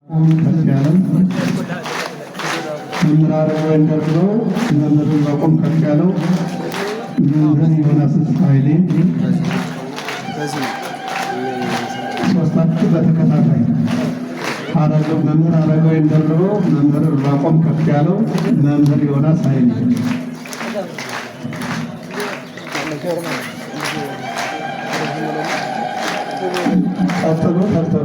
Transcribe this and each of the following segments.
ከፍያለም መምህራን ወንደርሎ መምህሩን በቆም ከፍ ያለው መምህር ዮናስ ኃይሌ ሶስታችሁ በተከታታይ አረጋው መምህር አረጋው ወንደርሎ መምህር በቆም ከፍ ያለው መምህር ዮናስ ኃይሌ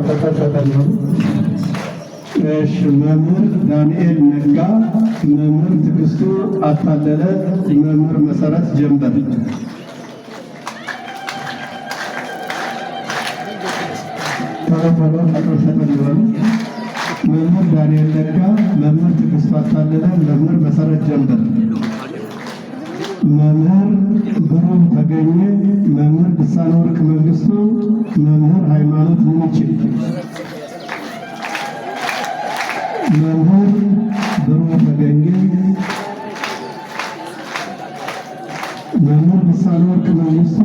ተከታተሉ። መምህር ዳንኤል ነጋ፣ መምህር ትዕግስቱ አታለለ፣ መምህር መሰረት ጀንበር። መምህር ዳንኤል ነጋ፣ መምህር ትዕግስቱ አታለለ፣ መምህር መሰረት ጀንበር። መምህር ብሩህ ተገኘ፣ መምህር ልሳነ ወርቅ መንግስቱ፣ መምህር ሃይማኖት ምንችል። መምህር ብሩህ ተገኘ፣ መምህር ልሳነ ወርቅ መንግስቱ፣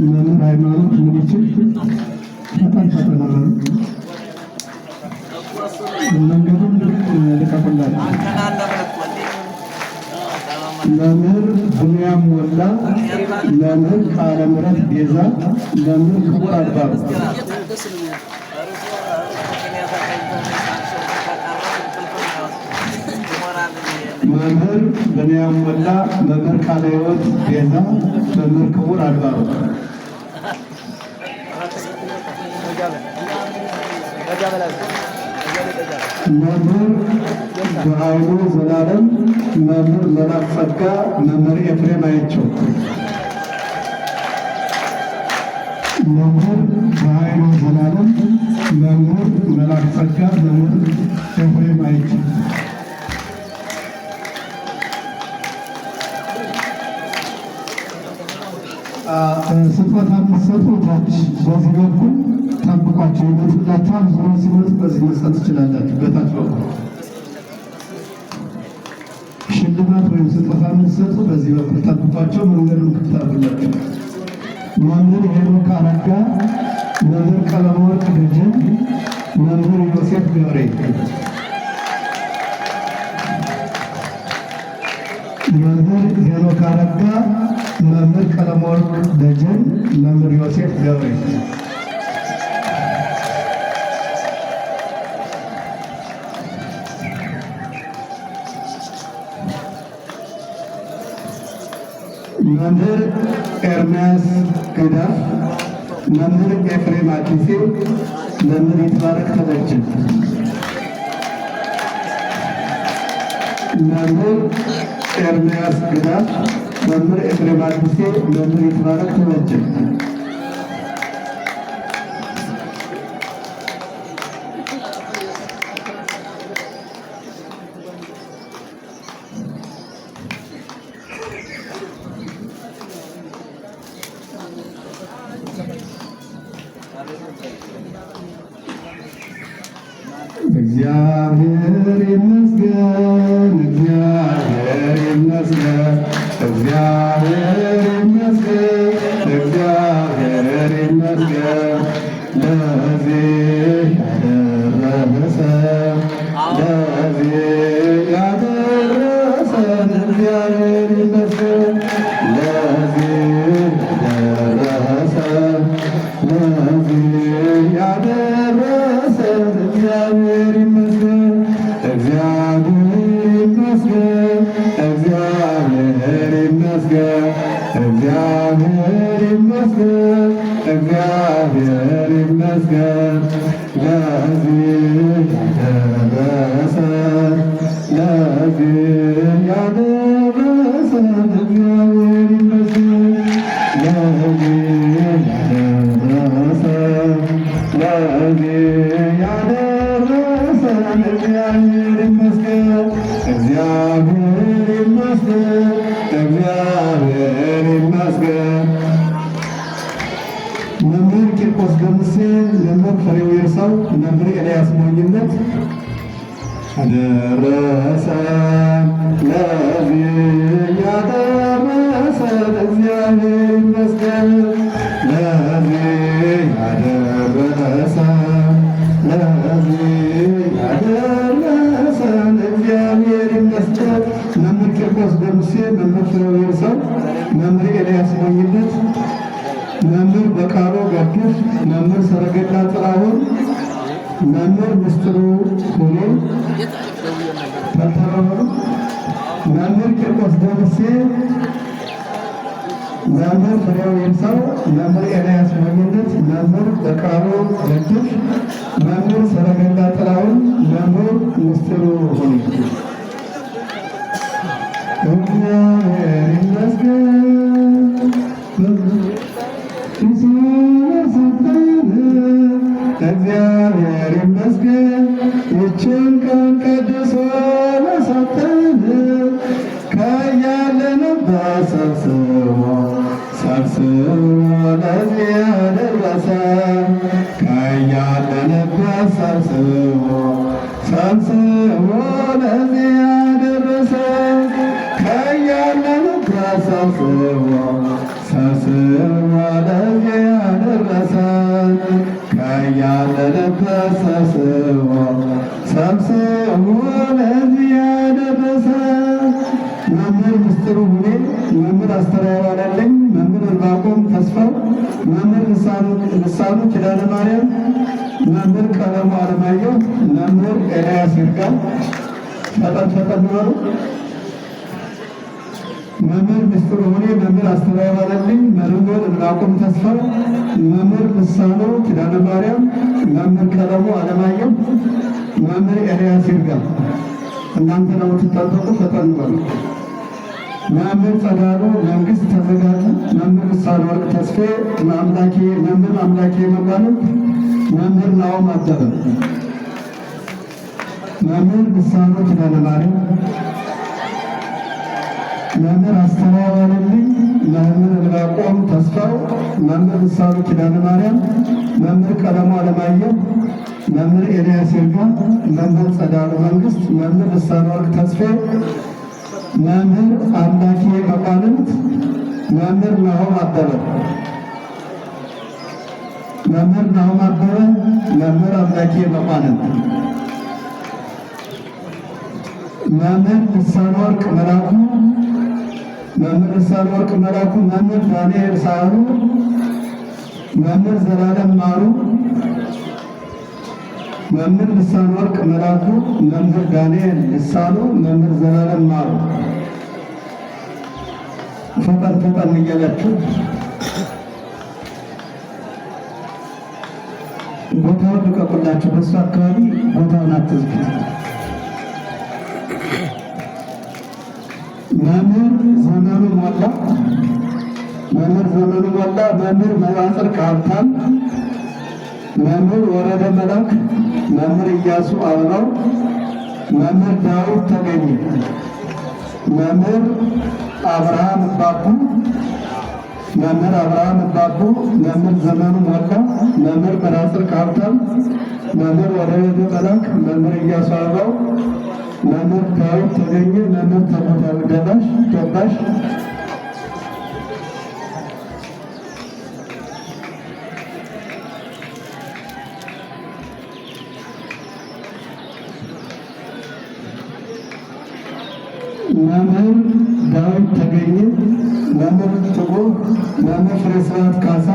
መምህር ሃይማኖት ምንችል። ፈጠን መንገዱን ልቀቁላቸው። መምህር ብንያም ሞላ፣ መምህር ቃለ ምሕረት ቤዛ፣ መምህር ክቡር አድባሩ። መምህር ብንያም ሞላ፣ መምህር ቃለ ሕይወት ቤዛ፣ መምህር ክቡር አድባሩ። መምህር በኃይሉ ዘላለም፣ መምህር መላክ ጸጋ፣ መምህር ኤፍሬም አይቸው። መምህር በኃይሉ ዘላለም፣ መምህር መላክ ጸጋ፣ መምህር ኤፍሬም አይቸው። ስጦታ የምትሰጡ ታች በዚህ በኩል ጠብቋቸው ይመጡላችኋል። ዙሮ ሲመጡ በዚህ መስጠት ትችላላችሁ። በታች በኩል ሽልማት ወይም ስጦታ የምትሰጡ በዚህ በኩል ጠብቋቸው። መንገዱን ክፍት አድርጉላቸው። መምህር ሄኖክ አረጋ፣ መምህር ቀለመወርቅ ደጀን፣ መምህር ዮሴፍ ገብሬ። መምህር ሄኖክ አረጋ፣ መምህር ቀለመወርቅ ደጀን፣ መምህር ዮሴፍ ገብሬ። መምህር ኤርምያስ ገዳፍ፣ መምህር ኤፍሬም አዲሴ፣ መምህር ይትባረክ ተበጀ። መምህር ኤርምያስ ገዳፍ፣ መምህር ኤፍሬም አዲሴ፣ መምህር ይትባረክ ተበጀ። እግዚአብሔር ይመስገን፣ እግዚአብሔር ይመስገን፣ እግዚአብሔር ይመስገን፣ እግዚአብሔር ይመስገን። ለዚህ ያደረሰን፣ ለዚህ ያደረሰን እግዚአብሔር ይመስገን። ለዚህ ያደረሰን፣ ለዚህ ያደረሰን እግዚአብሔር ይመስገን። እግዚአብሔር ይመስገን፣ እግዚአብሔር ይመስገን፣ እግዚአብሔር ይመስገን፣ እግዚአብሔር ይመስገን። ለዚህ ያደረሰን፣ ለዚህ ያደረሰን እግዚአብሔር ይመስገን። ለዚህ ያደረሰን፣ ለዚህ ያደረሰን እግዚአብሔር ይመስገን። እግዚአብሔር ይመስገን፣ እግዚአብሔር ይመስገን። መምህር ቂርቆስ ገምሴ፣ መምህር ፍሬው ይርሳው፣ መምህር ኤልያስ ሞኝነት። አደረሰን፣ ለዚህ ያደረሰን እግዚአብሔር ይመስገን። ለዚህ ያደረሰን፣ ለዚህ ደምሴ፣ መምህር ፍሬው ይርሳው፣ መምህር ኤልያስ ሞኝነት፣ መምህር በቃሉ ገድፍ፣ መምህር ሰረገላ ጥላሁን፣ መምህር ምስጢሩ ሁኔ ተተረሩ፣ መምህር ቂርቆስ ደምሴ፣ መምህር ፍሬው ይርሳው፣ መምህር ኤልያስ ሞኝነት፣ መምህር በቃሉ ገድፍ፣ መምህር ሰረገላ ጥላሁን፣ መምህር ምስጢሩ ሁኔ። እግዚአብሔር ይመስገን እግዚአብሔር ይመስገን ይችን ቀን ቀድሶ ለሰጠን ከያለንበት ሰብስቦ ለዚህ ያደረሰን ከያለንበት ሰብስቦ ለዚህ ያደረሰን ከያለንበት ሰብስቦ ለዚህ ያደረሰን ከያለንበት ሰብስቦ ለዚህ ያደረሰን መምህር ምስጢሩ ሁኔ፣ መምህር አስተርአያ ዋለልኝ፣ መምህር ዕንባቆም ተስፋው፣ መምህር ልሳኑ ኪዳነ ማርያም፣ መምህር ቀለሙ አለማየሁ፣ መምህር ኤልያስ ይርጋ። ፈጠን በሉ። መምህር ምስጢሩ ሁኔ፣ መምህር አስተርአያ ዋለልኝ፣ መምህር ዕንባቆም ተስፋው፣ መምህር ልሳኑ ኪዳነ ማርያም፣ መምህር ቀለሙ አለማየሁ፣ መምህር ኤልያስ ይርጋ። እናንተ ነው የምትጠበቁ። ፈጠን በሉ። መምህር ጸዳሉ መንግስት ተዘጋጁ። መምህር ልሳነ ወርቅ ተስፌ፣ መምህር አምላኬ መኳንንት፣ መምህር ናኦም አበበ፣ መምህር ልሳኑ ኪዳነ ማርያም፣ መምህር አስተርአያ ዋለልኝ፣ መምህር ዕንባቆም ተስፋው፣ መምህር ልሳኑ ኪዳነ ማርያም፣ መምህር ቀለሙ አለማየሁ፣ መምህር ኤልያስ ይርጋ፣ መምህር ጸዳሉ መንግስት፣ መምህር ልሳነ ወርቅ ተስፌ፣ መምህር አምላኬ መኳንንት፣ መምህር ናኦም አበበ፣ መምህር አምላኬ መኳንንት፣ መምህር ልሳነ ወርቅ መላኩ፣ መምህር ዳንኤል ሳህሉ፣ መምህር ዘላለም ማሩ፣ መምህር ልሳነ ወርቅ መላኩ፣ መምህር ዳንኤል ልሳኑ፣ መምህር ዘላለም ማሩ። ፈጠን እያላችሁ ቦታውን ልቀቁላችሁ። በሱ አካባቢ ቦታውን አትዝጉት። መምህር ዘመኑ ሞላ፣ መምህር መዋጽር ቃልታም፣ መምህር ወረደ መላክ፣ መምህር ኢያሱ አበባው፣ መምህር ዳዊት ተገኘ፣ መምህር አብርሃም ባቡ፣ መምህር ዘመኑ ሞላ፣ መምህር መናጽር ቃልታም፣ መምህር ወረደ መላክ፣ መምህር ኢያሱ አበባው፣ መምህር ዳዊት ተገኘ፣ መምህር ተሞዳዊ ደባሽ፣ መምህር ዳዊት ተገኘ፣ መምህር ጥቁር፣ መምህር ፍሬ ስብሐት ካሳ፣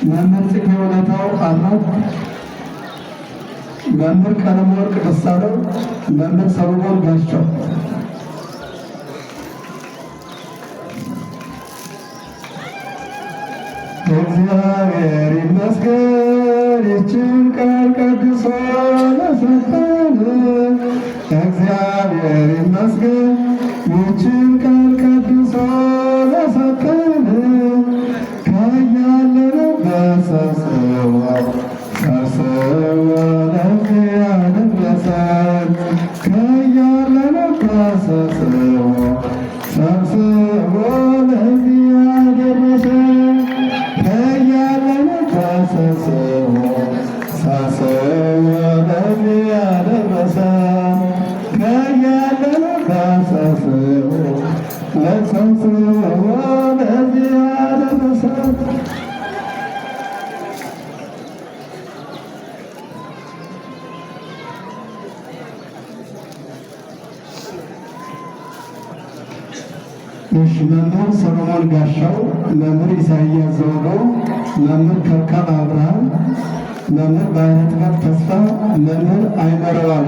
መምህር ጽጌ ውለታው አራት፣ መምህር ቀለም ወርቅ ደሳለው፣ መምህር ሰሎሞን ጋሻው። እግዚአብሔር ይመስገን ይችን ቀን ቀድሶ ለሰጠን። እግዚአብሔር ይመስገን ይችን ቀን ቀድሶ ለሰጠን። ከያለንበት ሰብስቦ ለዚህ ያደረሰን። ከያለንበት ሰብስቦ ለዚህ ያደረሰን። ከያለንበት ሰብስቦ ለዚህ ያደረሰን። ከያለንበት ሰብስቦ ለዚህ ያደረሰን። እሺ መምህር ሰሎሞን ጋሻው፣ መምህር ኢሳያስ ዘውዶ፣ መምህር ከብካብ አብርሃም፣ መምህር ባህረጥጋብ ተስፋ፣ መምህር አይመረው አለ።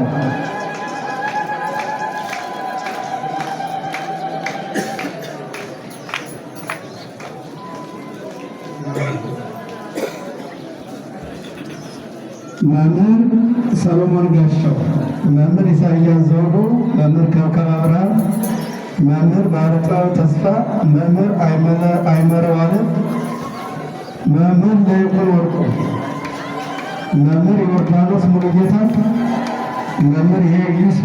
መምህር ሰሎሞን ጋሻው፣ መምህር ኢሳያስ ዘውዶ፣ መምህር ከብካብ አብርሃም፣ መምህር ባህረጥጋብ ተስፋ፣ መምህር አይመረው አለ። መምህር ለይኩን ወርቁ፣ መምህር ዮርዳኖስ ሙሉጌታ፣ መምህር ሄጊስ